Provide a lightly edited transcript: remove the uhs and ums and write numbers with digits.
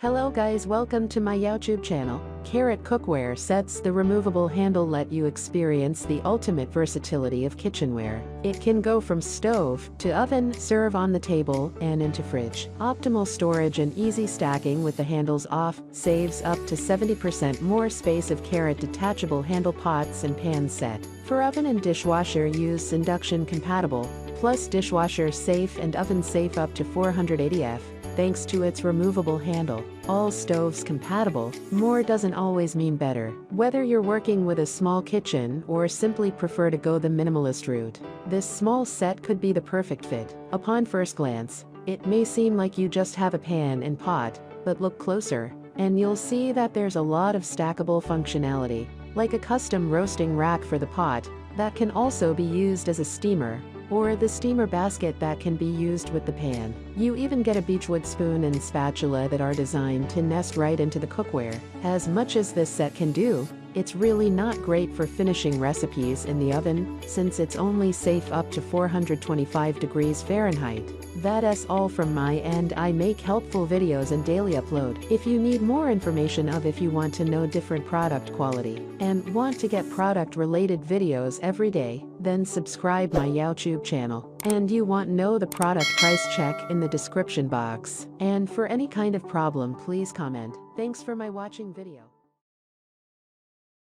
Hello guys, welcome to my YouTube channel. Cookware sets the removable handle let you experience the ultimate versatility of kitchenware. It can go from stove to oven, serve on the table, and into fridge. Optimal storage and easy stacking with the handles off saves up to 70% more space of detachable handle pots and pans set. For oven and dishwasher use induction compatible, plus dishwasher safe and oven safe up to 480F. Thanks to its removable handle, all stoves compatible. More doesn't always mean better. Whether you're working with a small kitchen or simply prefer to go the minimalist route, this small set could be the perfect fit. Upon first glance, it may seem like you just have a pan and pot, but look closer, and you'll see that there's a lot of stackable functionality, like a custom roasting rack for the pot that can also be used as a steamer, or the steamer basket that can be used with the pan. You even get a beechwood spoon and spatula that are designed to nest right into the cookware. As much as this set can do, it's really not great for finishing recipes in the oven, since it's only safe up to 425 degrees Fahrenheit. That's all from my end. I make helpful videos and daily upload. If you need more information if you want to know different product quality and want to get product related videos every day, then subscribe my YouTube channel. And you want know the product price, check in the description box. And for any kind of problem, please comment. Thanks for my watching video.